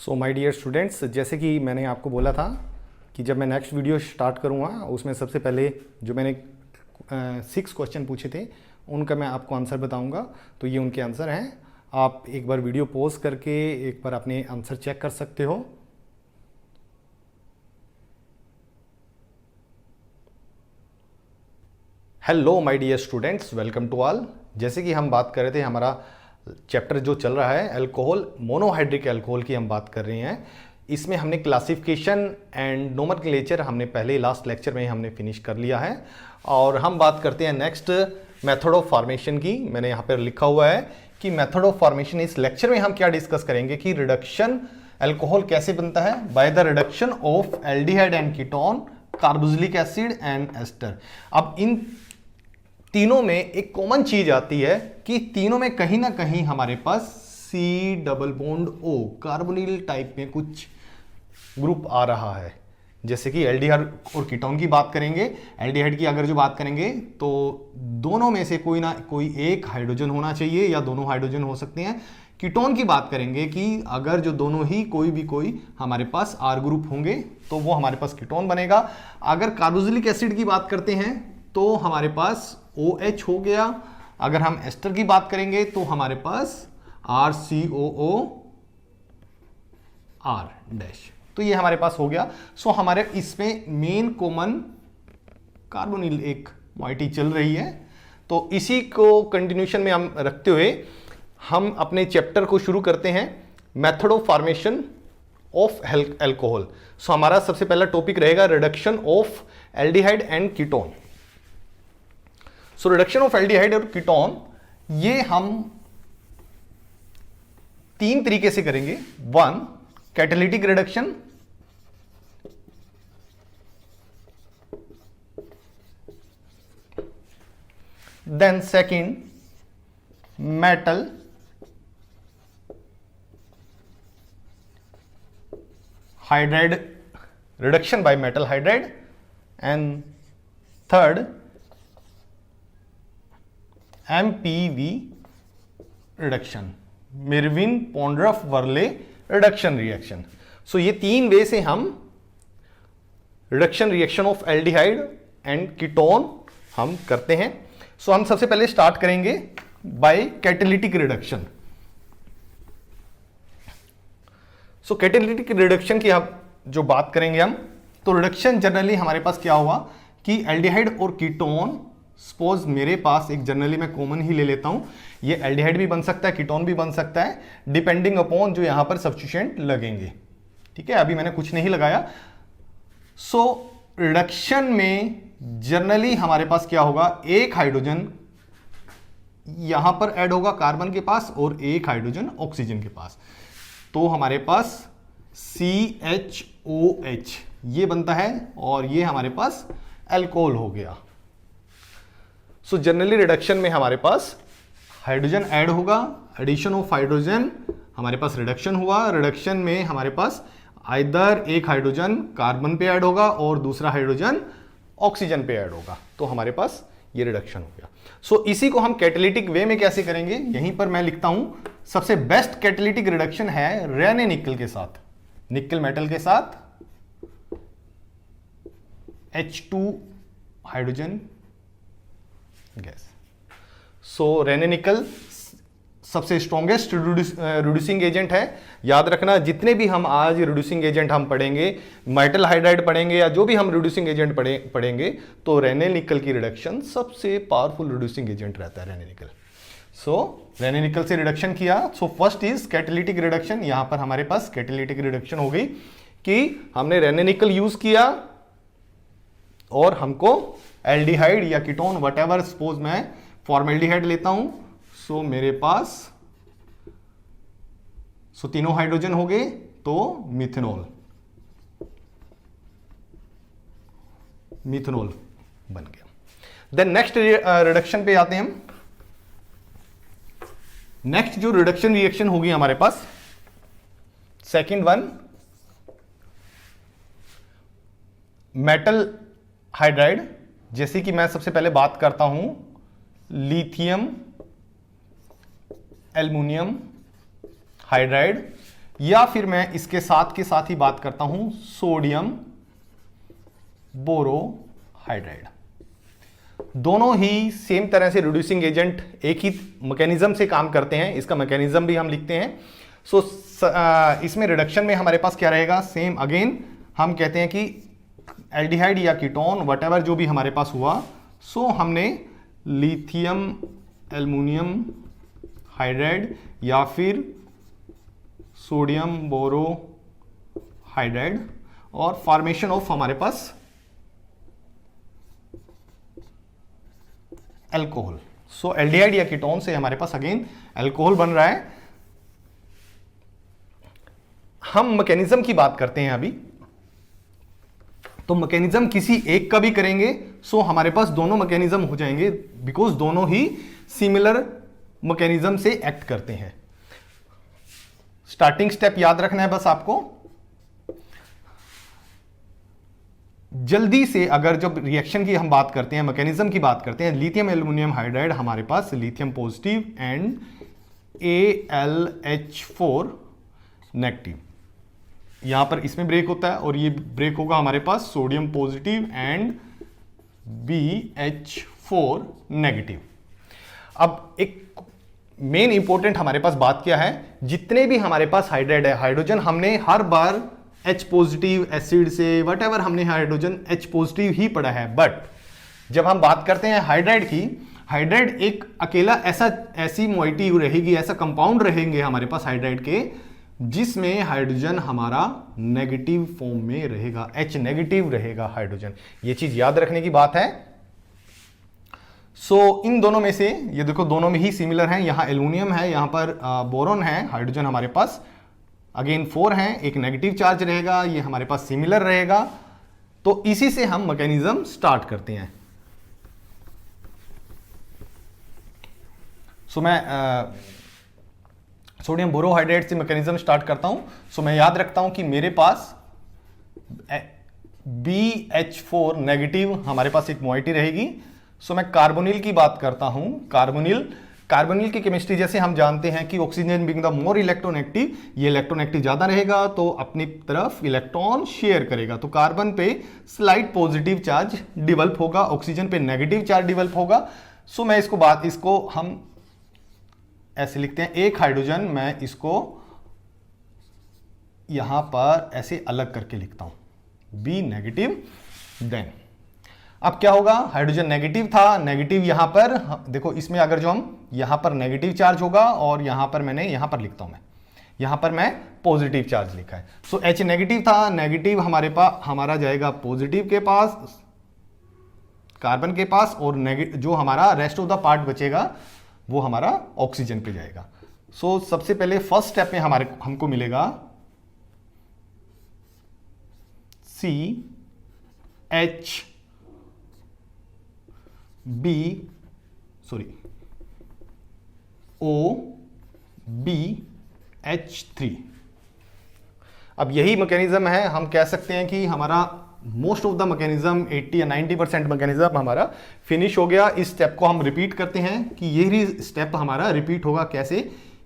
So my dear students, जैसे कि मैंने आपको बोला था कि जब मैं नेक्स्ट वीडियो स्टार्ट करूँगा उसमें सबसे पहले जो मैंने 6 क्वेश्चन पूछे थे उनका मैं आपको आंसर बताऊंगा। तो ये उनके आंसर हैं। आप एक बार वीडियो पॉज करके एक बार अपने आंसर चेक कर सकते हो। Hello my dear students, welcome to all. जैसे कि हम बात कर रहे थे, हमारा चैप्टर जो चल रहा है अल्कोहल, मोनोहाइड्रिक अल्कोहल की हम बात कर रहे हैं। इसमें हमने क्लासिफिकेशन एंड नोमेनक्लेचर हमने पहले लास्ट लेक्चर में हमने फिनिश कर लिया है और हम बात करते हैं नेक्स्ट मेथड ऑफ फॉर्मेशन की। मैंने यहाँ पर लिखा हुआ है कि मेथड ऑफ फॉर्मेशन। इस लेक्चर में हम क्या डिस्कस करेंगे कि रिडक्शन अल्कोहल कैसे बनता है by the reduction of aldehyde and ketone, carboxylic acid and ester. अब इन तीनों में एक कॉमन चीज आती है कि तीनों में कहीं ना कहीं हमारे पास C double bond O carbonyl type में कुछ ग्रुप आ रहा है। जैसे कि एल्डिहाइड और कीटोन की बात करेंगे, एल्डिहाइड की अगर जो बात करेंगे तो दोनों में से कोई ना कोई एक हाइड्रोजन होना चाहिए या दोनों हाइड्रोजन हो सकते हैं। कीटोन की बात करेंगे कि अगर जो दोनों ही कोई हमारे पास आर ग्रुप होंगे तो वो हमारे पास कीटोन बनेगा। अगर कार्बोक्सिलिक एसिड की बात करते हैं तो हमारे पास OH हो गया। अगर हम एस्टर की बात करेंगे तो हमारे पास RCOO R डैश, तो ये हमारे पास हो गया। सो हमारे इसमें मेन कॉमन कार्बोनिल एक मॉइटी चल रही है। तो इसी को कंटिन्यूशन में हम रखते हुए हम अपने चैप्टर को शुरू करते हैं, method of formation of alcohol. So हमारा सबसे पहला टॉपिक रहेगा reduction of aldehyde and ketone. So reduction of aldehyde और कीटोन ये हम 3 तरीके से करेंगे। 1 catalytic reduction, then second metal hydride reduction by metal hydride, and third MPV reduction, Meerwein Ponndorf Verley reduction reaction. So ये 3 way से हम reduction reaction of aldehyde and ketone हम करते हैं। सो हम सबसे पहले स्टार्ट करेंगे बाय कैटालिटिक रिडक्शन। सो कैटालिटिक रिडक्शन की आप जो बात करेंगे हम, तो रिडक्शन जनरली हमारे पास क्या हुआ कि एल्डिहाइड और कीटोन, सपोज मेरे पास एक जनरली मैं कॉमन ही ले लेता हूं, ये एल्डिहाइड भी बन सकता है, कीटोन भी बन सकता है, डिपेंडिंग अपॉन जो यहां पर सब्स्टिट्यूएंट लगेंगे। ठीक है, अभी मैंने कुछ नहीं लगाया। सो रिडक्शन में जनरली हमारे पास क्या होगा, एक हाइड्रोजन यहां पर ऐड होगा कार्बन के पास और एक हाइड्रोजन ऑक्सीजन के पास, तो हमारे पास CHOH ये बनता है और ये हमारे पास अल्कोहल हो गया। सो जनरली रिडक्शन में हमारे पास हाइड्रोजन ऐड होगा, एडिशन ऑफ हाइड्रोजन हमारे पास रिडक्शन हुआ। रिडक्शन में हमारे पास आइदर एक हाइड्रोजन कार्बन पे ऐड होगा और दूसरा हाइड्रोजन ऑक्सीजन पे ऐड होगा, तो हमारे पास ये रिडक्शन हो गया। सो इसी को हम कैटालिटिक वे में कैसे करेंगे, यहीं पर मैं लिखता हूं सबसे बेस्ट कैटालिटिक रिडक्शन है रेने निकल के साथ, निकल मेटल के साथ H2 हाइड्रोजन गैस। सो रेने निकल सबसे स्ट्रॉन्गेस्ट रिड्यूसिंग एजेंट है। याद रखना, जितने भी हम आज रिड्यूसिंग एजेंट हम पढ़ेंगे, मेटल हाइड्राइड पढ़ेंगे या जो भी हम रिड्यूसिंग एजेंट पढ़ेंगे, तो रेने निकल की रिडक्शन सबसे पावरफुल रिड्यूसिंग एजेंट रहता है रेने निकल। सो रेने निकल से रिडक्शन किया। So first is catalytic reduction. यहां पर हमारे पास कैटालिटिक रिडक्शन हो गई कि हमने रेने निकल यूज किया और हमको एल्डिहाइड या कीटोन व्हाटएवर, सपोज मैं फॉर्मल्डिहाइड लेता हूं, सो मेरे पास तीनों हाइड्रोजन हो गए तो मिथेनॉल बन गया। देन नेक्स्ट रिडक्शन पे आते हैं हम। नेक्स्ट जो रिडक्शन रिएक्शन होगी हमारे पास, सेकंड वन मेटल हाइड्राइड। जैसे कि मैं सबसे पहले बात करता हूं लिथियम एल्युमिनियम हाइड्राइड, या फिर मैं इसके साथ के साथ ही बात करता हूं सोडियम बोरोहाइड्राइड। दोनों ही सेम तरह से रिड्यूसिंग एजेंट, एक ही मैकेनिज्म से काम करते हैं। इसका मैकेनिज्म भी हम लिखते हैं। सो इसमें रिडक्शन में हमारे पास क्या रहेगा, सेम अगेन हम कहते हैं कि एल्डिहाइड या कीटोन वटेवर जो भी हमारे पास हुआ, सो हमने लिथियम एल्युमिनियम हाइड्राइड या फिर सोडियम बोरोहाइड्राइड और फॉर्मेशन ऑफ हमारे पास अल्कोहल। सो एल्डिहाइड या कीटोन से हमारे पास अगेन अल्कोहल बन रहा है। हम मैकेनिज्म की बात करते हैं अभी, तो मैकेनिज्म किसी एक का भी करेंगे सो हमारे पास दोनों मैकेनिज्म हो जाएंगे, बिकॉज दोनों ही सिमिलर मैकेनिज्म से एक्ट करते हैं। स्टार्टिंग स्टेप याद रखना है बस आपको। जल्दी से अगर जब रिएक्शन की हम बात करते हैं, मैकेनिज्म की बात करते हैं, लिथियम एल्युमिनियम हाइड्राइड हमारे पास lithium positive and AlH4 negative, यहां पर इसमें ब्रेक होता है और ये ब्रेक होगा हमारे पास sodium positive and BH4 negative. अब एक मेन इंपॉर्टेंट हमारे पास बात क्या है, जितने भी हमारे पास हाइड्राइड है, हाइड्रोजन हमने हर बार H पॉजिटिव एसिड से वटेवर हमने हाइड्रोजन H पॉजिटिव ही पढ़ा है। बट जब हम बात करते हैं हाइड्राइड की, हाइड्राइड एक अकेला ऐसी मोइटी रहेगी, ऐसा कंपाउंड रहेंगे हमारे पास हाइड्राइड के, जिसमें हाइड्रोजन हमारा नेगेटिव फॉर्म में रहेगा, H नेगेटिव रहेगा हाइड्रोजन। ये चीज याद रखने की बात है। सो इन दोनों में से ये देखो दोनों में ही सिमिलर हैं, यहां एल्युमिनियम है, यहां पर बोरॉन है, हाइड्रोजन हमारे पास अगेन 4 है, एक नेगेटिव चार्ज रहेगा, ये हमारे पास सिमिलर रहेगा। तो इसी से हम मैकेनिज्म स्टार्ट करते हैं। सो मैं सोडियम बोरोहाइड्राइड से मैकेनिज्म स्टार्ट करता हूं। सो मैं याद रखता हूं कि मेरे पास BH4 नेगेटिव हमारे पास एक मोइटी रहेगी। सो मैं कार्बोनिल की बात करता हूं। कार्बोनिल की केमिस्ट्री जैसे हम जानते हैं कि oxygen being the more electronegative, ये इलेक्ट्रोनेगेटिव ज्यादा रहेगा तो अपनी तरफ इलेक्ट्रॉन शेयर करेगा, तो कार्बन पे स्लाइट पॉजिटिव चार्ज डेवलप होगा, ऑक्सीजन पे नेगेटिव चार्ज डेवलप होगा। सो मैं इसको हम ऐसे लिखते हैं, एक हाइड्रोजन मैं इसको यहां पर ऐसे अलग करके लिखता हूं, B नेगेटिव। देन अब क्या होगा, हाइड्रोजन नेगेटिव था, नेगेटिव यहां पर देखो, इसमें अगर जो हम यहां पर नेगेटिव चार्ज होगा और यहां पर मैंने यहां पर लिखता हूं, मैं यहां पर मैं पॉजिटिव चार्ज लिखा है। सो H नेगेटिव था, नेगेटिव हमारा जाएगा पॉजिटिव के पास, कार्बन के पास, और जो हमारा रेस्ट ऑफ द पार्ट बचेगा वो हमारा ऑक्सीजन पे जाएगा। सो सबसे पहले फर्स्ट स्टेप में हमको मिलेगा OBH3। अब यही मैकेनिज्म है, हम कह सकते हैं कि हमारा मोस्ट ऑफ द मैकेनिज्म 80 या 90% मैकेनिज्म हमारा फिनिश हो गया। इस स्टेप को हम रिपीट करते हैं कि यही स्टेप हमारा रिपीट होगा। कैसे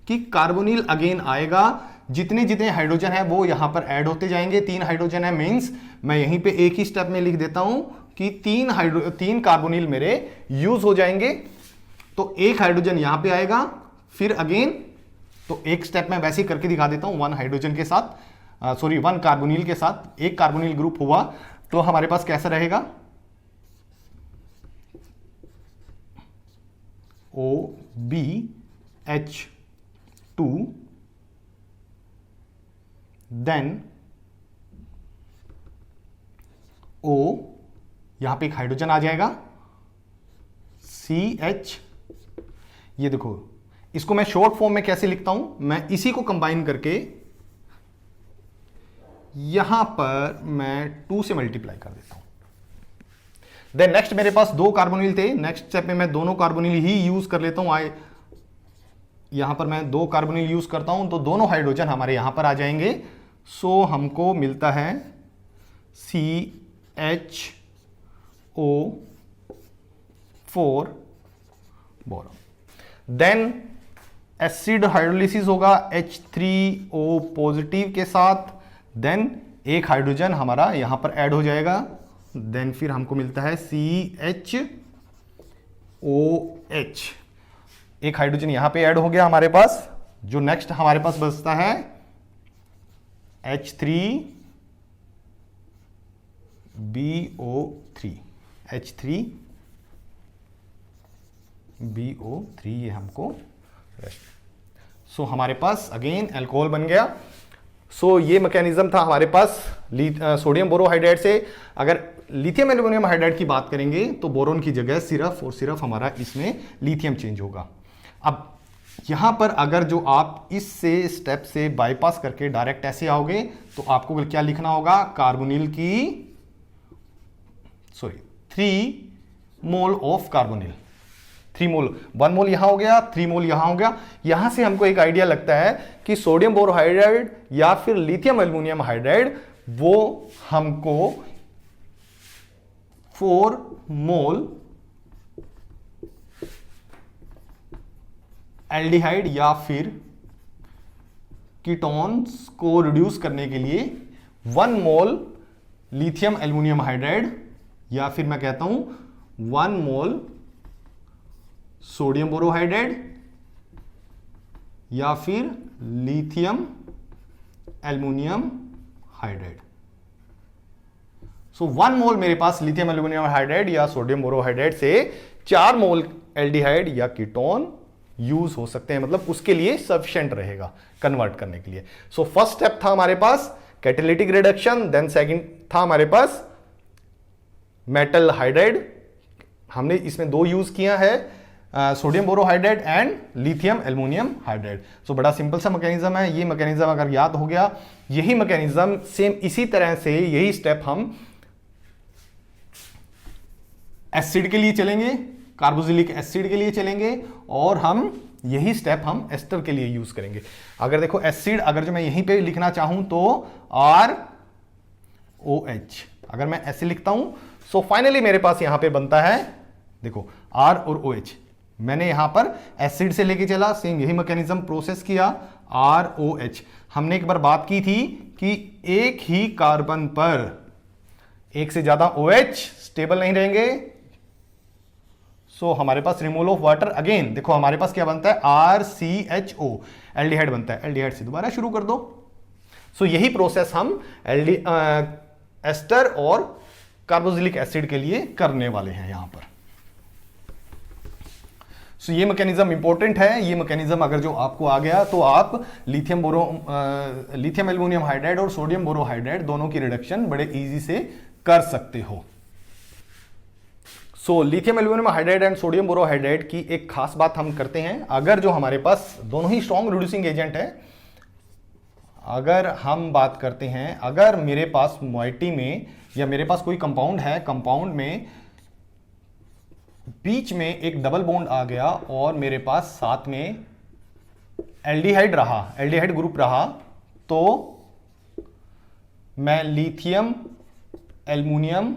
कि कार्बोनिल अगेन आएगा, जितने जितने हाइड्रोजन है वो यहां पर ऐड होते जाएंगे। 3 हाइड्रोजन है, मींस मैं यहीं पे एक ही स्टेप में लिख देता हूं कि 3 कार्बोनिल मेरे यूज हो जाएंगे। तो एक हाइड्रोजन यहां पे आएगा, फिर अगेन, तो एक स्टेप में वैसे ही करके दिखा देता हूं, 1 हाइड्रोजन के साथ, 1 कार्बोनिल के साथ एक कार्बोनिल ग्रुप हुआ, तो हमारे पास कैसा रहेगा, OBH2, देन O, यहां पे एक हाइड्रोजन आ जाएगा, CH। ये देखो, इसको मैं शॉर्ट फॉर्म में कैसे लिखता हूं, मैं इसी को कंबाइन करके यहां पर मैं 2 से मल्टीप्लाई कर देता हूं। देन नेक्स्ट मेरे पास 2 कार्बोनिल थे, नेक्स्ट स्टेप में मैं दोनों कार्बोनिल ही यूज कर लेता हूं। यहां पर मैं 2 कार्बोनिल यूज करता हूं तो दोनों हाइड्रोजन हमारे यहां पर आ जाएंगे। सो हमको मिलता है CHO4 boron. Then acid hydrolysis होगा H3O पॉजिटिव के साथ, देन एक हाइड्रोजन हमारा यहां पर ऐड हो जाएगा, देन फिर हमको मिलता है CHOH, एक हाइड्रोजन यहां पे ऐड हो गया हमारे पास। जो नेक्स्ट हमारे पास बचता है H3BO3, H3BO3 ये हमको सो हमारे पास अगेन अल्कोहल बन गया। सो ये मैकेनिज्म था हमारे पास सोडियम बोरोहाइड्राइड से। अगर लिथियम एल्यूमिनियम हाइड्राइड की बात करेंगे तो बोरोन की जगह सिर्फ और सिर्फ हमारा इसमें लिथियम चेंज होगा। अब यहां पर अगर जो आप इससे स्टेप से बाईपास करके डायरेक्ट ऐसे आओगे तो आपको क्या लिखना होगा, कार्बोनिल की 3 मोल ऑफ कार्बोनिल, 3 मोल, 1 मोल यहां हो गया, 3 मोल यहां हो गया। यहां से हमको एक आइडिया लगता है कि सोडियम बोरोहाइड्राइड या फिर लिथियम एल्यूमिनियम हाइड्राइड वो हमको 4 मोल एल्डिहाइड या फिर कीटोन्स को रिड्यूस करने के लिए 1 मोल लिथियम एल्यूमिनियम हाइड्राइड या फिर मैं कहता हूं 1 मोल सोडियम बोरोहाइड्राइड या फिर लिथियम एल्यूमिनियम हाइड्राइड। सो 1 मोल मेरे पास लिथियम एल्यूमिनियम हाइड्राइड या सोडियम बोरोहाइड्राइड से 4 मोल एल्डिहाइड या कीटोन यूज हो सकते हैं, मतलब उसके लिए सफिशिएंट रहेगा कन्वर्ट करने के लिए। सो फर्स्ट स्टेप था हमारे पास कैटालिटिक रिडक्शन, देन सेकंड था हमारे पास मेटल हाइड्राइड, हमने इसमें 2 यूज किया है, sodium borohydride and lithium aluminium hydride. So बड़ा सिंपल सा मैकेनिज्म है। ये मैकेनिज्म अगर याद हो गया, यही मैकेनिज्म सेम इसी तरह से यही स्टेप हम एसिड के लिए चलेंगे, कार्बोक्सिलिक एसिड के लिए चलेंगे, और हम यही स्टेप हम एस्टर के लिए यूज करेंगे। अगर देखो एसिड, अगर जो मैं यहीं पे लिखना चाहूं तो ROH, अगर मैं ऐसे लिखता हूं, सो फाइनली मेरे पास यहां पे बनता है, देखो R और OH, मैंने यहां पर एसिड से लेके चला, सेम यही मैकेनिज्म प्रोसेस किया, ROH। हमने एक बार बात की थी कि एक ही कार्बन पर एक से ज्यादा OH स्टेबल नहीं रहेंगे। सो हमारे पास रिमूवल ऑफ वाटर, अगेन देखो हमारे पास क्या बनता है, RCHO, एल्डिहाइड बनता है। एल्डिहाइड से दोबारा शुरू कर दो। सो यही प्रोसेस हम एस्टर और कार्बोक्सिलिक एसिड के लिए करने वाले हैं यहां पर। सो ये मैकेनिज्म इंपॉर्टेंट है। ये मैकेनिज्म अगर जो आपको आ गया तो आप लिथियम एल्यूमिनियम हाइड्राइड और सोडियम बोरोहाइड्राइड दोनों की रिडक्शन बड़े इजी से कर सकते हो। So lithium aluminium hydride and sodium borohydride की एक खास बात हम करते हैं। अगर जो हमारे पास दोनों ही स्ट्रॉन्ग रिड्यूसिंग एजेंट है, अगर हम बात करते हैं, अगर मेरे पास मोइटी में या मेरे पास कोई कंपाउंड है, कंपाउंड में बीच में एक डबल बॉन्ड आ गया और मेरे पास साथ में एल्डिहाइड रहा, एल्डिहाइड ग्रुप रहा, तो मैं लिथियम एल्यूमिनियम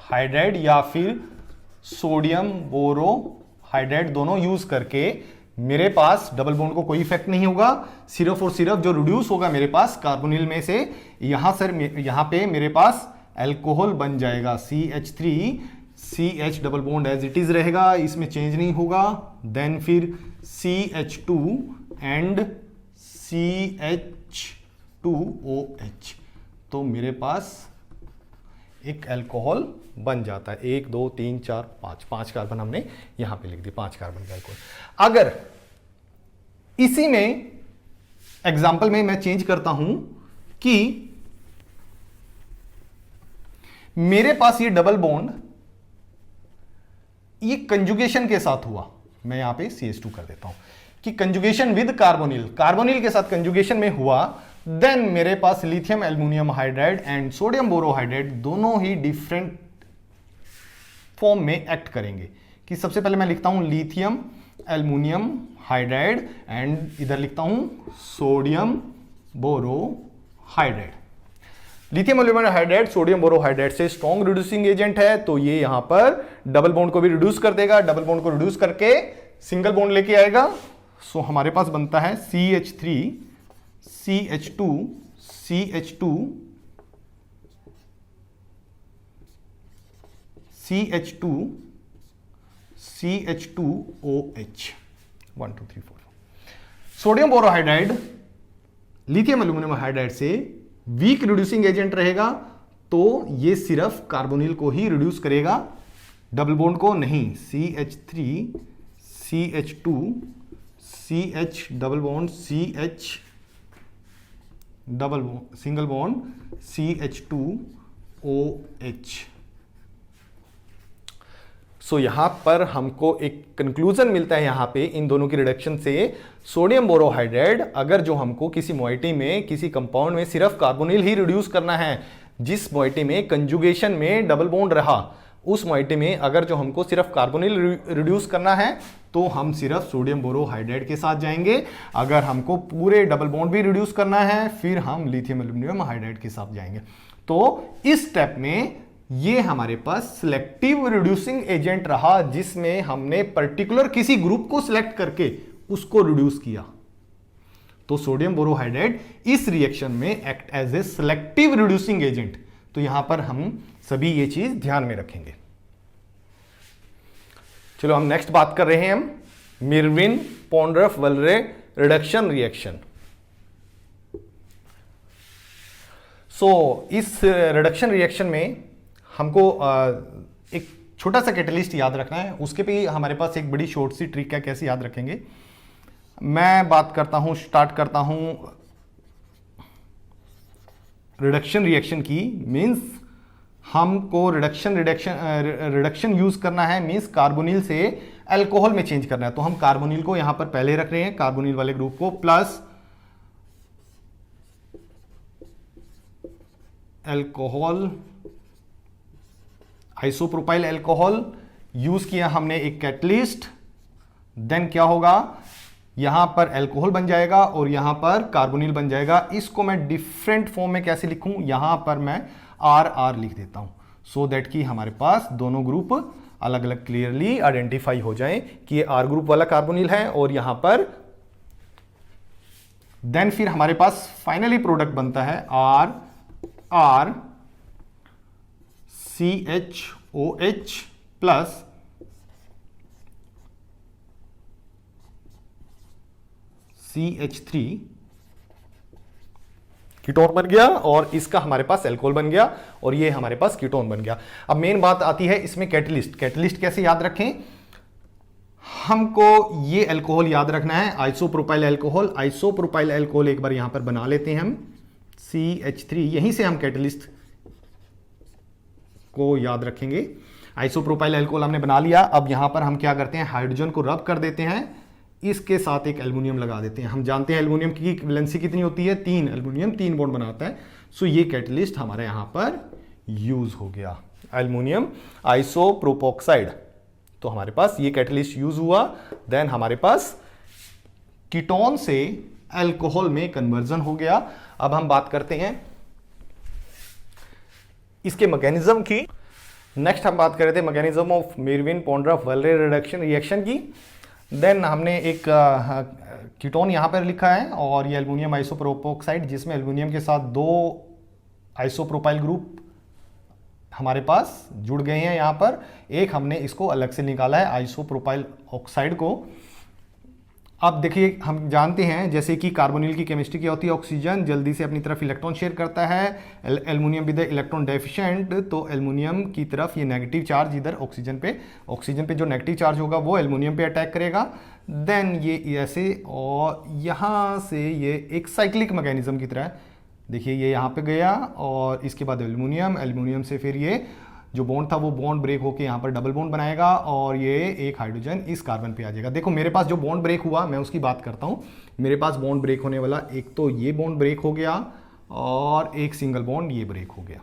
हाइड्राइड या फिर सोडियम बोरोहाइड्राइड दोनों यूज करके मेरे पास डबल बॉन्ड को कोई इफेक्ट नहीं होगा। सिर्फ और सिर्फ जो रिड्यूस होगा मेरे पास कार्बोनिल में से, यहां पे मेरे पास अल्कोहल बन जाएगा, CH3, CH double bond as it is रहेगा, इसमें चेंज नहीं होगा। देन फिर CH2 एंड CH2OH, तो मेरे पास एक अल्कोहल बन जाता है। 1 2 3 4 5 कार्बन हमने यहां पे लिख दिए, 5 कार्बन का अल्कोहल। अगर इसी में एग्जाम्पल में मैं चेंज करता हूं कि मेरे पास ये डबल बॉन्ड ये कंजुगेशन के साथ हुआ, मैं यहां पे CH2 कर देता हूं कि कंजुगेशन विद कार्बोनिल, कार्बोनिल के साथ कंजुगेशन में हुआ, देन मेरे पास lithium aluminium hydride and sodium borohydride दोनों ही डिफरेंट फॉर्म में एक्ट करेंगे। कि सबसे पहले मैं लिखता हूं लिथियम एल्यूमिनियम हाइड्राइड एंड इधर लिखता हूं sodium borohydride. Lithium aluminium hydride sodium borohydride से स्ट्रॉन्ग रिड्यूसिंग एजेंट है, तो ये यहां पर डबल बॉन्ड को भी रिड्यूस कर देगा, डबल बॉन्ड को रिड्यूस करके सिंगल बॉन्ड लेके आएगा। सो हमारे पास बनता है CH3 CH2 CH2 CH2 CH2OH 1 2 3 4। Sodium borohydride lithium aluminium hydride से वीक रिड्यूसिंग एजेंट रहेगा, तो ये सिर्फ कार्बोनिल को ही रिड्यूस करेगा, डबल बॉन्ड को नहीं। CH3 CH2 CH double bond CH double bond single bond CH2OH। सो यहां पर हमको एक कंक्लूजन मिलता है यहां पे इन दोनों की रिडक्शन से। सोडियम बोरोहाइड्राइड अगर जो हमको किसी मोइटी में किसी कंपाउंड में सिर्फ कार्बोनिल ही रिड्यूस करना है, जिस मोइटी में कंजुगेशन में डबल बॉन्ड रहा, उस मोइटी में अगर जो हमको सिर्फ कार्बोनिल रिड्यूस करना है तो हम सिर्फ सोडियम बोरोहाइड्राइड के साथ जाएंगे। अगर हमको पूरे डबल बॉन्ड भी रिड्यूस करना है फिर हम लिथियम एल्यूमिनियम हाइड्राइड के साथ जाएंगे। तो इस स्टेप में ये हमारे पास सिलेक्टिव रिड्यूसिंग एजेंट रहा, जिसमें हमने पर्टिकुलर किसी ग्रुप को सिलेक्ट करके उसको रिड्यूस किया। तो सोडियम बोरोहाइड्राइड इस रिएक्शन में act as a selective reducing agent. तो यहां पर हम सभी ये चीज ध्यान में रखेंगे। चलो हम नेक्स्ट बात कर रहे हैं हम मिरविन पोंड्रफ वलरे रिडक्शन रिएक्शन। सो इस रिडक्शन रिएक्शन में हमको एक छोटा सा कैटलिस्ट याद रखना है। उसके पे हमारे पास एक बड़ी शॉर्ट सी ट्रिक है, कैसे याद रखेंगे। मैं बात करता हूं, स्टार्ट करता हूं रिडक्शन रिएक्शन की। मींस हमको रिडक्शन यूज करना है, मींस कार्बोनिल से अल्कोहल में चेंज करना है। तो हम कार्बोनिल को यहां पर पहले रख रहे हैं, कार्बोनिल वाले ग्रुप को, plus alcohol isopropyl alcohol use किया हमने एक कैटलिस्ट। देन क्या होगा, यहां पर अल्कोहल बन जाएगा और यहां पर कार्बोनिल बन जाएगा। इसको मैं डिफरेंट फॉर्म में कैसे लिखूं, यहां पर मैं RR लिख देता हूं, सो दैट कि हमारे पास दोनों ग्रुप अलग अलग क्लियरली आइडेंटिफाई हो जाएं कि ये R ग्रुप वाला कार्बोनिल है और यहां पर। देन फिर हमारे पास फाइनली प्रोडक्ट बनता है RR CHOH plus CH3 ketone बन गया और इसका हमारे पास अल्कोहल बन गया और ये हमारे पास कीटोन बन गया। अब मेन बात आती है इसमें कैटलिस्ट। कैटलिस्ट कैसे याद रखें, हमको ये अल्कोहल याद रखना है, आइसोप्रोपाइल अल्कोहल। आइसोप्रोपाइल अल्कोहल एक बार यहां पर बना लेते हैं हम, CH3, यहीं से हम कैटलिस्ट को याद रखेंगे। आइसोप्रोपाइल अल्कोहल हमने बना लिया। अब यहां पर हम क्या करते हैं, हाइड्रोजन को रब कर देते हैं, इसके साथ एक एल्युमिनियम लगा देते हैं। हम जानते हैं एल्युमिनियम की वैलेंसी कितनी होती है, 3। एल्युमिनियम 3 बॉन्ड बनाता है। सो ये कैटलिस्ट हमारे यहां पर यूज हो गया, एल्युमिनियम आइसोप्रोपोक्साइड। तो हमारे पास ये कैटलिस्ट यूज हुआ। देन हमारे पास कीटोन से अल्कोहल में कन्वर्जन हो गया। अब हम बात करते हैं इसके मैकेनिज्म की। नेक्स्ट हम बात कर रहे थे मैकेनिज्म ऑफ मिरविन पोंड्रफ वलरे रिडक्शन रिएक्शन की। देन हमने एक कीटोन यहां पर लिखा है और ये एल्युमिनियम आइसोप्रोपोक्साइड, जिसमें एल्युमिनियम के साथ 2 आइसोप्रोपाइल ग्रुप हमारे पास जुड़ गए हैं। यहां पर एक हमने इसको अलग से निकाला है, आइसोप्रोपाइल ऑक्साइड को। अब देखिए, हम जानते हैं जैसे कि कार्बोनिल की केमिस्ट्री क्या होती है, ऑक्सीजन जल्दी से अपनी तरफ इलेक्ट्रॉन शेयर करता है, एल्युमिनियम विद इलेक्ट्रॉन डेफिशिएंट। तो एल्युमिनियम की तरफ ये नेगेटिव चार्ज इधर ऑक्सीजन पे जो नेगेटिव चार्ज होगा वो एल्युमिनियम पे अटैक करेगा। देन ये ऐसे और यहाँ से ये एक साइक्लिक मैकेनिज्म की तरह, देखिए ये यहाँ पे गया और इसके बाद एल्युमिनियम से फिर ये जो बॉन्ड था वो बॉन्ड ब्रेक होकर यहाँ पर डबल बॉन्ड बनाएगा और ये एक हाइड्रोजन इस कार्बन पे आ जाएगा। देखो मेरे पास जो बॉन्ड ब्रेक हुआ मैं उसकी बात करता हूँ। मेरे पास बॉन्ड ब्रेक होने वाला, एक तो ये बॉन्ड ब्रेक हो गया और एक सिंगल बॉन्ड ये ब्रेक हो गया।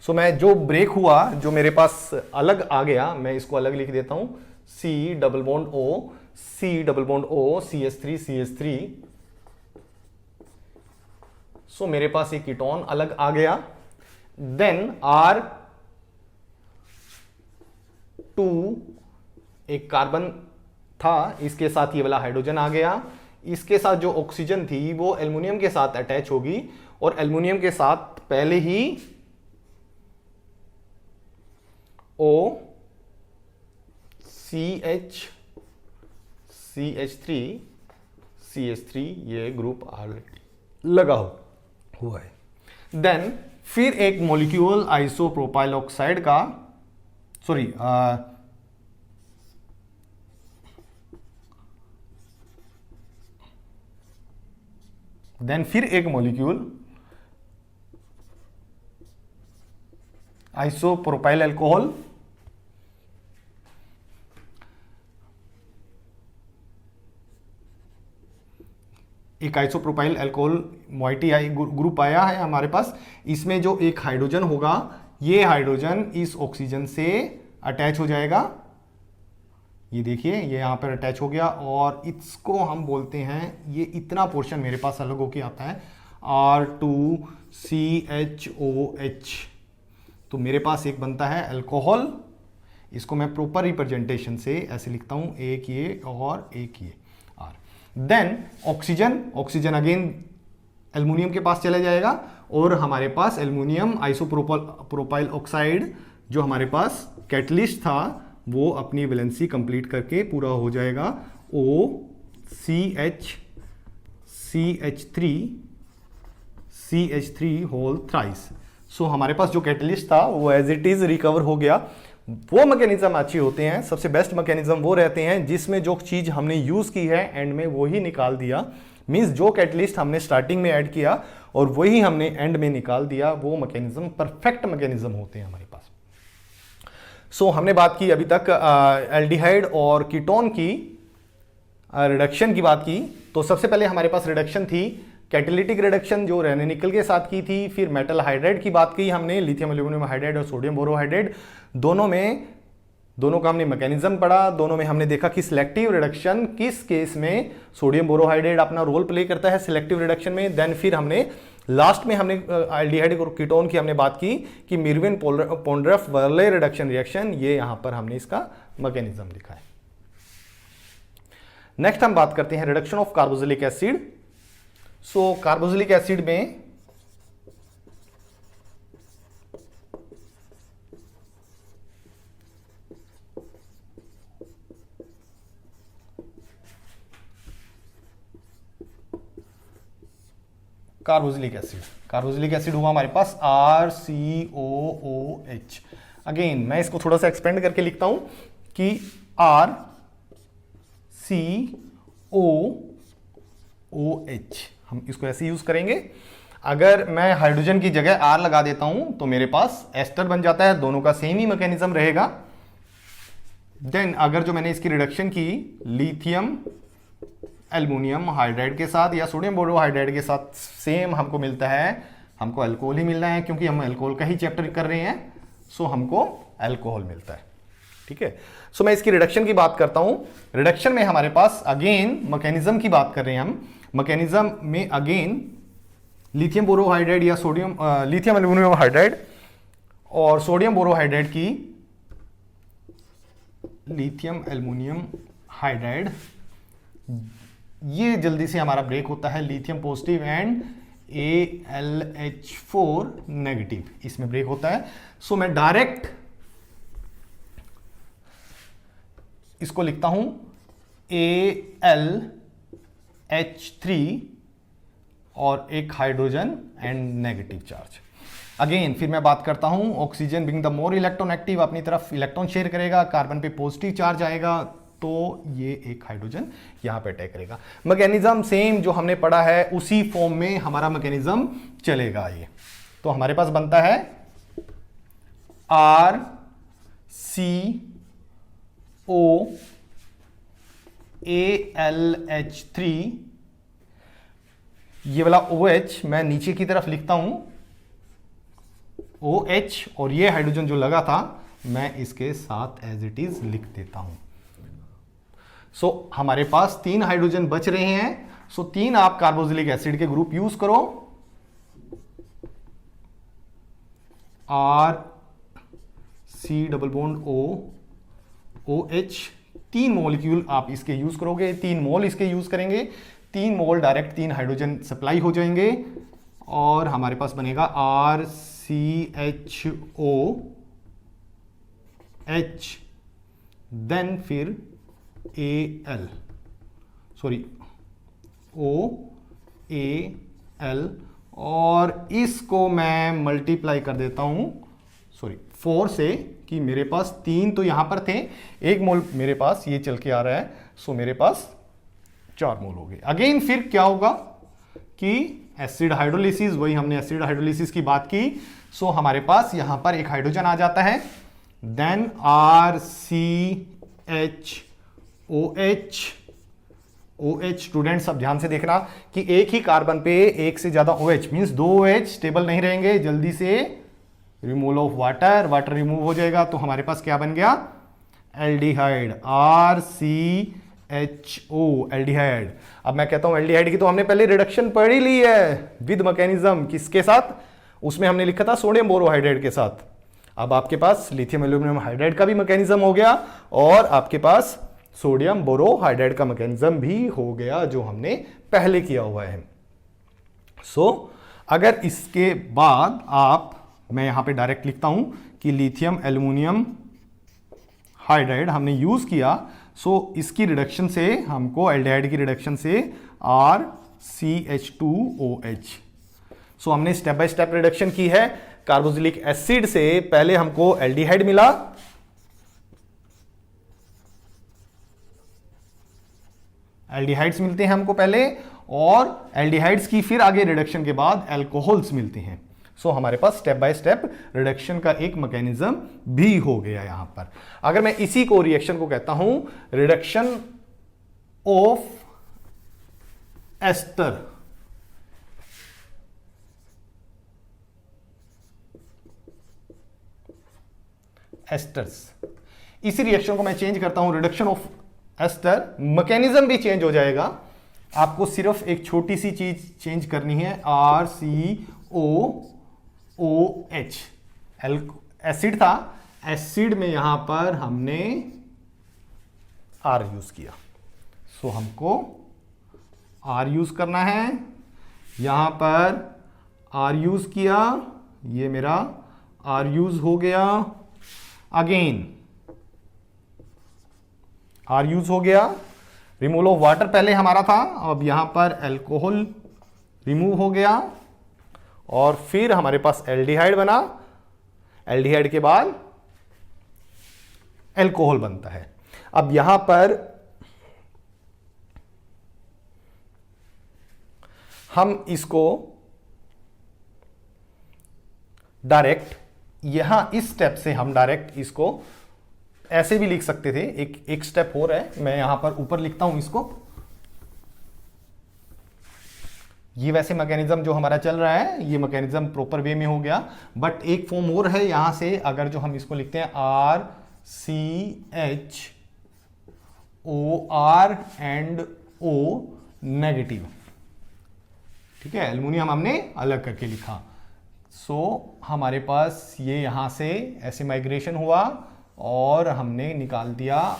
सो मैं जो ब्रेक हुआ, जो मेरे पास अलग आ गया, मैं इसको अलग लिख देता हूँ, C double bond O CH3। सो मेरे पास एक कीटोन अलग आ गया। देन R2 एक कार्बन था, इसके साथ ये वाला हाइड्रोजन आ गया, इसके साथ जो ऑक्सीजन थी वो एल्युमिनियम के साथ अटैच होगी और एल्युमिनियम के साथ पहले ही O CH3 ये ग्रुप ऑलरेडी लगा हुआ है। देन फिर एक मॉलिक्यूल आइसोप्रोपाइल ऑक्साइड का फिर एक मॉलिक्यूल आइसोप्रोपाइल अल्कोहल एक आइसोप्रोपाइल अल्कोहल मॉइटी ग्रुप आया है हमारे पास। इसमें जो एक हाइड्रोजन होगा, ये हाइड्रोजन इस ऑक्सीजन से अटैच हो जाएगा, ये देखिए ये यहां पर अटैच हो गया और इसको हम बोलते हैं, ये इतना पोर्शन मेरे पास अलग होके आता है R2CHOH। तो मेरे पास एक बनता है अल्कोहल, इसको मैं प्रॉपर रिप्रेजेंटेशन से ऐसे लिखता हूं, एक ये और एक ये R। Then oxygen again aluminium के पास चला जाएगा और हमारे पास एल्युमिनियम आइसोप्रोपाइल ऑक्साइड जो हमारे पास कैटलिस्ट था वो अपनी वैलेंसी कंप्लीट करके पूरा हो जाएगा CH3 होल थ्राइस। सो हमारे पास जो कैटलिस्ट था वो एज इट इज रिकवर हो गया। वो मैकेनिज्म अच्छे होते हैं, सबसे बेस्ट मैकेनिज्म वो रहते हैं जिसमें जो चीज हमने यूज की है एंड में वही निकाल दिया। मींस जो कैटलिस्ट हमने स्टार्टिंग में ऐड किया और वही हमने एंड में निकाल दिया, वो मैकेनिज्म परफेक्ट मैकेनिज्म होते हैं हमारे पास। सो हमने बात की अभी तक एल्डिहाइड और कीटोन की रिडक्शन की बात की। तो सबसे पहले हमारे पास रिडक्शन थी कैटेलिटिक रिडक्शन जो रेने निकल के साथ की थी। फिर मेटल हाइड्राइड की बात की हमने, लिथियम एल्यूमिनियम हाइड्राइड और सोडियम बोरोहाइड्राइड, दोनों का हमने मैकेनिज्म पढ़ा। दोनों में हमने देखा कि सिलेक्टिव रिडक्शन किस केस में सोडियम बोरोहाइड्राइड अपना रोल प्ले करता है सिलेक्टिव रिडक्शन में। देन फिर हमने लास्ट में हमने एल्डिहाइड और कीटोन की हमने बात की कि मिर्विन पोंड्रफ वर्ले रिडक्शन रिएक्शन, ये यहां पर हमने इसका मैकेनिज्म लिखा है। नेक्स्ट हम बात करते हैं reduction of carboxylic acid. So carboxylic acid में कार्बोक्सिलिक एसिड हुआ हमारे पास RCOOH। अगेन मैं इसको थोड़ा सा एक्सपेंड करके लिखता हूं कि RCOOH, हम इसको ऐसे यूज करेंगे। अगर मैं हाइड्रोजन की जगह R लगा देता हूं तो मेरे पास एस्टर बन जाता है, दोनों का सेम ही मैकेनिज्म रहेगा। देन अगर जो मैंने इसकी रिडक्शन की लिथियम एल्युमिनियम हाइड्राइड के साथ या सोडियम बोरोहाइड्राइड के साथ, सेम हमको मिलता है, हमको अल्कोहल ही मिलना है क्योंकि हम अल्कोहल का ही चैप्टर कर रहे हैं। सो हमको अल्कोहल मिलता है, ठीक है। सो मैं इसकी रिडक्शन की बात करता हूं। रिडक्शन में हमारे पास अगेन मैकेनिज्म की बात कर रहे हैं हम। मैकेनिज्म में अगेन लिथियम बोरोहाइड्राइड या लिथियम एल्युमिनियम हाइड्राइड और सोडियम बोरोहाइड्राइड की लिथियम एल्युमिनियम हाइड्राइड, ये जल्दी से हमारा ब्रेक होता है lithium positive and AlH4 negative, इसमें ब्रेक होता है। सो मैं डायरेक्ट इसको लिखता हूं AlH3 और एक hydrogen and negative charge. Again फिर मैं बात करता हूं oxygen being the more electron active अपनी तरफ इलेक्ट्रॉन शेयर करेगा, कार्बन पे पॉजिटिव चार्ज आएगा तो ये एक हाइड्रोजन यहां पे अटैक करेगा। मैकेनिज्म सेम जो हमने पढ़ा है उसी फॉर्म में हमारा मैकेनिज्म चलेगा। ये तो हमारे पास बनता है RCOALH3, ये वाला OH मैं नीचे की तरफ लिखता हूं OH, और ये हाइड्रोजन जो लगा था मैं इसके साथ एज इट इज लिख देता हूं। सो हमारे पास 3 हाइड्रोजन बच रहे हैं। सो 3 आप कार्बोक्सिलिक एसिड के ग्रुप यूज करो, RC double bond O OH 3 molecule आप इसके यूज करोगे, 3 मोल इसके यूज करेंगे, 3 मोल डायरेक्ट 3 हाइड्रोजन सप्लाई हो जाएंगे और हमारे पास बनेगा RCHOH, देन फिर AL, सॉरी OAL, और इसको मैं मल्टीप्लाई कर देता हूं 4 से, कि मेरे पास 3 तो यहां पर थे, 1 मोल मेरे पास ये चल के आ रहा है, सो मेरे पास 4 मोल हो गए। अगेन फिर क्या होगा कि एसिड हाइड्रोलिसिस, वही हमने एसिड हाइड्रोलिसिस की बात की, सो हमारे पास यहां पर एक हाइड्रोजन आ जाता है, देन RCHOH, OH स्टूडेंट्स अब ध्यान से देखना कि एक ही कार्बन पे एक से ज्यादा OH मींस 2 OH स्टेबल नहीं रहेंगे, जल्दी से removal of water, water remove हो जाएगा, तो हमारे पास क्या बन गया, एल्डिहाइड, RCHO एल्डिहाइड। अब मैं कहता हूं एल्डिहाइड की तो हमने पहले रिडक्शन पढ़ ही ली है विद मैकेनिज्म, किसके साथ, उसमें हमने लिखा था सोडियम बोरोहाइड्राइड के साथ। अब आपके पास लिथियम एल्यूमिनियम हाइड्राइड का भी मैकेनिज्म हो गया और आपके पास सोडियम बोरोहाइड्राइड का मैकेनिज्म भी हो गया जो हमने पहले किया हुआ है। अगर इसके बाद मैं यहां पे डायरेक्ट लिखता हूं कि लिथियम एल्यूमिनियम हाइड्राइड हमने यूज किया, इसकी रिडक्शन से हमको एल्डिहाइड की रिडक्शन से RCH2OH, हमने स्टेप बाय स्टेप रिडक्शन की है। कार्बोक्सिलिक एसिड से पहले हमको एल्डिहाइड मिला, एल्डिहाइड्स मिलते हैं हमको पहले, और एल्डिहाइड्स की फिर आगे रिडक्शन के बाद एल्कोहल्स मिलते हैं। हमारे पास स्टेप बाय स्टेप रिडक्शन का एक मैकेनिज्म भी हो गया यहां पर। अगर मैं इसी को रिएक्शन को कहता हूं रिडक्शन ऑफ एस्टर, एस्टर्स, इसी रिएक्शन को मैं चेंज करता हूं रिडक्शन ऑफ एस्टर, मैकेनिज्म भी चेंज हो जाएगा। आपको सिर्फ एक छोटी सी चीज चेंज करनी है, RCOOH, एसिड था, एसिड में यहां पर हमने R यूज किया, हमको R यूज करना है, यहां पर R यूज किया, ये मेरा R यूज हो गया, अगेन R यूज हो गया, रिमूवल ऑफ वाटर पहले हमारा था, अब यहां पर एल्कोहल रिमूव हो गया, और फिर हमारे पास एल्डिहाइड बना, एल्डिहाइड के बाद एल्कोहल बनता है। अब यहां पर हम इसको डायरेक्ट, यहां इस स्टेप से हम डायरेक्ट इसको ऐसे भी लिख सकते थे, एक स्टेप हो रहा है, मैं यहां पर ऊपर लिखता हूं इसको, ये वैसे मैकेनिज्म जो हमारा चल रहा है ये मैकेनिज्म प्रॉपर वे में हो गया, बट एक फॉर्म और है यहां से, अगर जो हम इसको लिखते हैं RCHOR एंड O नेगेटिव, ठीक है, एल्युमिनियम हमने अलग करके लिखा, हमारे पास ये यहां से ऐसे माइग्रेशन हुआ और हमने निकाल दिया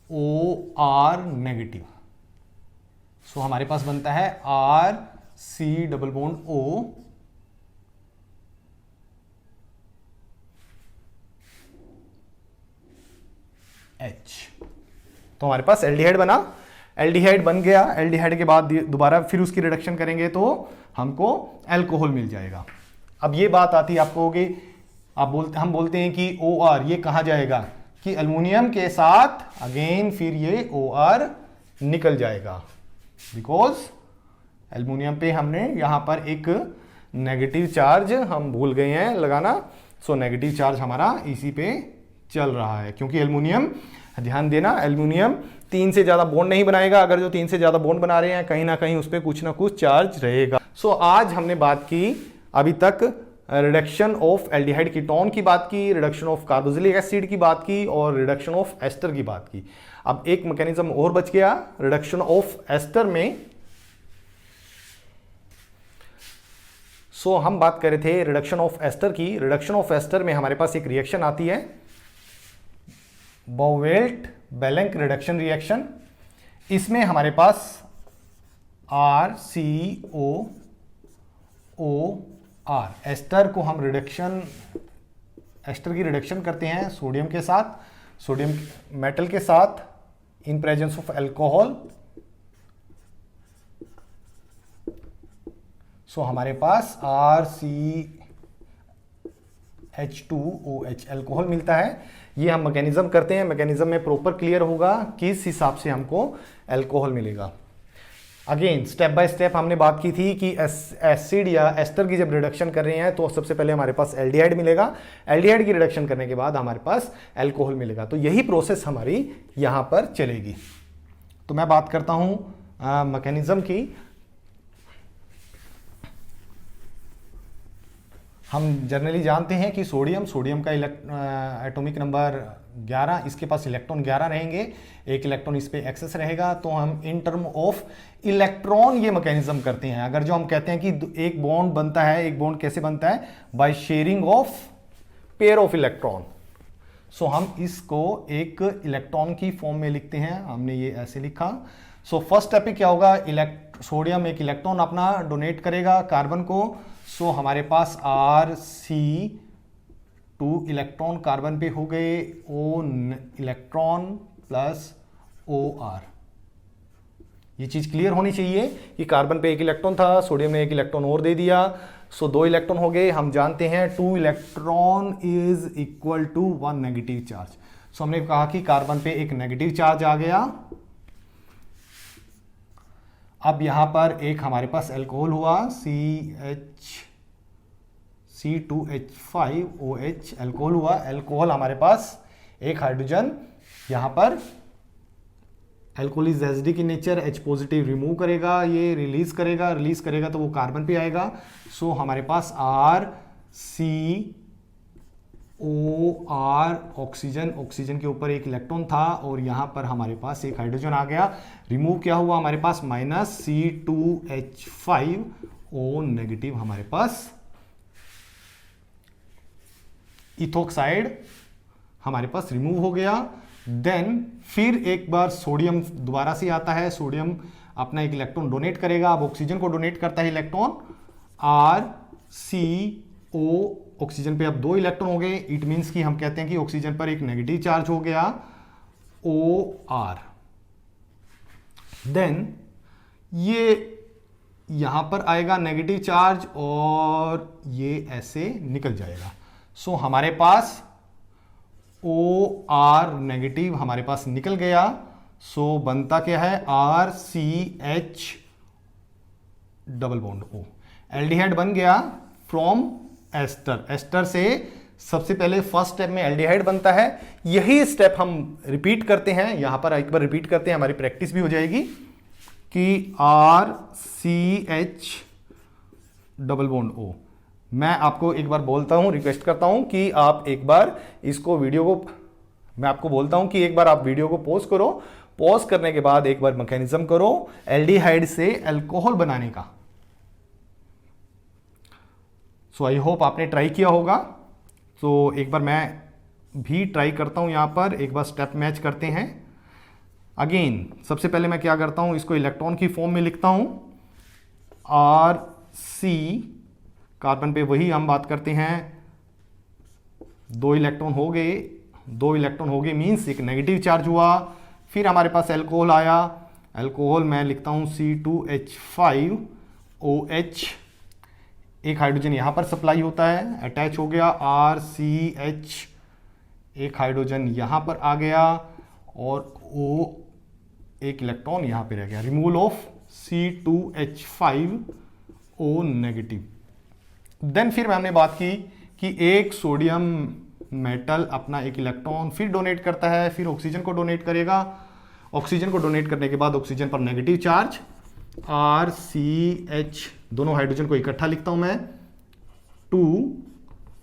OR नेगेटिव, हमारे पास बनता है RC double bond O H, तो हमारे पास एल्डिहाइड बना, एल्डिहाइड बन गया, एल्डिहाइड के बाद दोबारा फिर उसकी रिडक्शन करेंगे तो हमको एल्कोहल मिल जाएगा। अब ये बात आती है आपको कि हम बोलते हैं कि OR ये कहां जाएगा, कि एल्युमिनियम के साथ अगेन फिर ये OR निकल जाएगा, बिकॉज एल्युमिनियम पे हमने यहां पर एक नेगेटिव चार्ज हम भूल गए हैं लगाना, नेगेटिव चार्ज हमारा इसी पे चल रहा है, क्योंकि एल्युमिनियम, ध्यान देना, एल्युमिनियम 3 से ज्यादा बॉन्ड नहीं बनाएगा, अगर जो 3 से ज्यादा बॉन्ड बना रहे हैं कहीं ना कहीं उस पर कुछ ना कुछ चार्ज रहेगा। आज हमने बात की अभी तक रिडक्शन ऑफ एल्डिहाइड कीटोन की बात की, रिडक्शन ऑफ कार्बोक्सिलिक एसिड की बात की, और रिडक्शन ऑफ एस्टर की बात की। अब एक मैकेनिज्म और बच गया रिडक्शन ऑफ एस्टर में। हम बात कर रहे थे रिडक्शन ऑफ एस्टर की। रिडक्शन ऑफ एस्टर में हमारे पास एक रिएक्शन आती है बेलेंक रिडक्शन रिएक्शन। इसमें हमारे पास RCOOR एस्टर को हम एस्टर की रिडक्शन करते हैं सोडियम के साथ, सोडियम मेटल के साथ इन प्रेजेंस ऑफ अल्कोहल। सो हमारे पास RCH2OH अल्कोहल मिलता है। ये हम मैकेनिज्म करते हैं, मैकेनिज्म में प्रॉपर क्लियर होगा किस हिसाब से हमको अल्कोहल मिलेगा। अगेन स्टेप बाय स्टेप हमने बात की थी कि एसिड या एस्टर की जब रिडक्शन कर रहे हैं तो सबसे पहले हमारे पास एल्डिहाइड मिलेगा, एल्डिहाइड की रिडक्शन करने के बाद हमारे पास अल्कोहल मिलेगा। तो यही प्रोसेस हमारी यहां पर चलेगी। तो मैं बात करता हूं मैकेनिज्म की। हम जनरली जानते हैं कि सोडियम का एटॉमिक नंबर 11, इसके पास इलेक्ट्रॉन 11 रहेंगे, एक इलेक्ट्रॉन इस पे एक्सेस रहेगा। तो हम इन टर्म ऑफ इलेक्ट्रॉन ये मैकेनिज्म करते हैं। अगर जो हम कहते हैं कि एक बॉन्ड बनता है, एक बॉन्ड कैसे बनता है? By sharing of pair of electron. So हम इसको एक इलेक्ट्रॉन की फॉर्म में लिखते हैं, हमने ये ऐसे लिखा। सो फर्स्ट स्टेप पे क्या होगा? सोडियम एक इलेक्ट्रॉन अपना डोनेट करेगा कार्बन को। सो हमारे पास Rc2 इलेक्ट्रॉन कार्बन पे हो गए, O इलेक्ट्रॉन प्लस OR। ये चीज क्लियर होनी चाहिए कि कार्बन पे एक इलेक्ट्रॉन था, सोडियम ने एक इलेक्ट्रॉन और दे दिया। सो 2 इलेक्ट्रॉन हो गए। हम जानते हैं 2 electron is equal to 1 negative charge. So हमने कहा कि कार्बन पे एक नेगेटिव चार्ज आ गया। अब यहां पर एक हमारे पास अल्कोहल हुआ, C2H5OH अल्कोहल हुआ। अल्कोहल हमारे पास एक हाइड्रोजन यहां पर, alcohol is acidic in nature, H positive remove करेगा, ये रिलीज करेगा तो वो कार्बन पे आएगा। सो हमारे पास RCOR ऑक्सीजन के ऊपर एक इलेक्ट्रॉन था और यहां पर हमारे पास एक हाइड्रोजन आ गया। रिमूव क्या हुआ हमारे पास? माइनस C2H5O नेगेटिव हमारे पास इथोक्साइड हमारे पास रिमूव हो गया। देन फिर एक बार सोडियम दोबारा से आता है, सोडियम अपना एक इलेक्ट्रॉन डोनेट करेगा। अब ऑक्सीजन को डोनेट करता है इलेक्ट्रॉन, RCO ऑक्सीजन पे अब 2 इलेक्ट्रॉन हो गए। इट मींस कि हम कहते हैं कि ऑक्सीजन पर एक नेगेटिव चार्ज हो गया, OR। देन ये यहां पर आएगा नेगेटिव चार्ज और ये ऐसे निकल जाएगा। सो हमारे पास OR नेगेटिव हमारे पास निकल गया। सो बनता क्या है? RCH double bond O। Aldehyde बन गया फ्रॉम एस्टर। एस्टर से सबसे पहले फर्स्ट स्टेप में एल्डिहाइड बनता है। यही स्टेप हम रिपीट करते हैं, यहां पर एक बार रिपीट करते हैं, हमारी प्रैक्टिस भी हो जाएगी कि RCH डबल बॉन्ड O। मैं आपको एक बार बोलता हूं, रिक्वेस्ट करता हूं कि आप एक बार इसको वीडियो को, मैं आपको बोलता हूं कि एक बार आप वीडियो को पॉज करो। पॉज करने के बाद एक बार मैकेनिज्म करो एल्डिहाइड से अल्कोहल बनाने का। सो आई होप आपने ट्राई किया होगा। तो एक बार मैं भी ट्राई करता हूं, यहां पर एक बार स्टेप मैच करते हैं। अगेन सबसे पहले मैं क्या करता हूं, इसको इलेक्ट्रॉन की फॉर्म में लिखता हूं, RC कार्बन पे वही हम बात करते हैं, 2 इलेक्ट्रॉन हो गए मींस एक नेगेटिव चार्ज हुआ। फिर हमारे पास अल्कोहल आया, अल्कोहल मैं लिखता हूं C2H5OH, एक हाइड्रोजन यहां पर सप्लाई होता है, अटैच हो गया RCH, एक हाइड्रोजन यहां पर आ गया और O एक इलेक्ट्रॉन यहां पे रह गया। Removal of C2H5O negative. Then फिर हमने बात की कि एक सोडियम मेटल अपना एक इलेक्ट्रॉन फिर डोनेट करता है, फिर ऑक्सीजन को डोनेट करेगा। ऑक्सीजन को डोनेट करने के बाद ऑक्सीजन पर नेगेटिव चार्ज, RCH, दोनों हाइड्रोजन को इकट्ठा लिखता हूं मैं, 2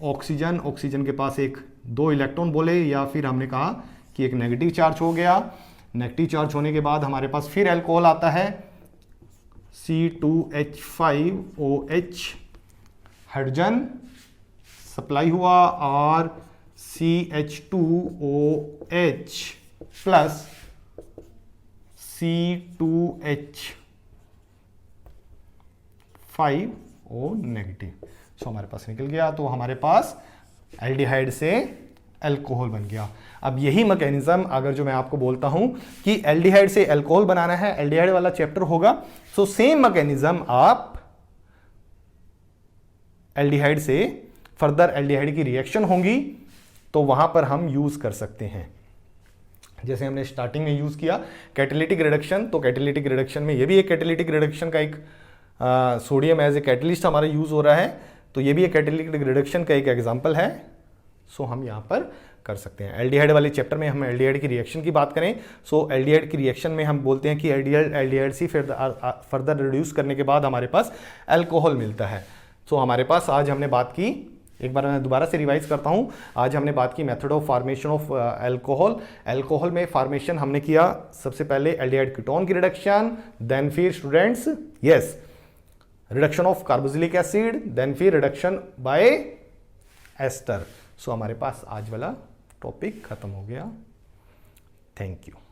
ऑक्सीजन के पास एक 2 इलेक्ट्रॉन बोले, या फिर हमने कहा कि एक नेगेटिव चार्ज हो गया। नेगेटिव चार्ज होने के बाद हमारे पास फिर अल्कोहल आता है, C2H5OH, हाइड्रोजन सप्लाई हुआ और CH2OH प्लस C2H5O नेगेटिव। सो हमारे पास निकल गया, तो हमारे पास एल्डिहाइड से अल्कोहल बन गया। अब यही मैकेनिज्म अगर जो मैं आपको बोलता हूं कि एल्डिहाइड से अल्कोहल बनाना है, एल्डिहाइड वाला चैप्टर होगा, सो सेम मैकेनिज्म आप एल्डिहाइड से फर्दर एल्डिहाइड की रिएक्शन होंगी तो वहां पर हम यूज कर सकते हैं। जैसे हमने स्टार्टिंग में यूज किया कैटालिटिक रिडक्शन, तो कैटालिटिक रिडक्शन में ये भी एक कैटालिटिक रिडक्शन का एक सोडियम एज ए कैटलिस्ट हमारा यूज हो रहा है, तो ये भी एक कैटालिटिक रिडक्शन का एक एग्जांपल है। सो हम यहां पर कर सकते हैं। एल्डिहाइड वाले चैप्टर में हम एल्डिहाइड की रिएक्शन की बात करें, सो एल्डिहाइड की रिएक्शन में हम बोलते हैं कि एल्डिहाइड सी फर्दर रिड्यूस करने के बाद हमारे पास अल्कोहल मिलता है। सो हमारे पास आज हमने बात की, एक बार मैं दोबारा से रिवाइज करता हूं, आज हमने बात की method of formation of alcohol. Alcohol में फॉर्मेशन हमने किया सबसे पहले एल्डिहाइड कीटोन की रिडक्शन, देन फिर students yes reduction of carboxylic acid, then फिर रिडक्शन बाय एस्टर। सो हमारे पास आज वाला टॉपिक खत्म हो गया। Thank you.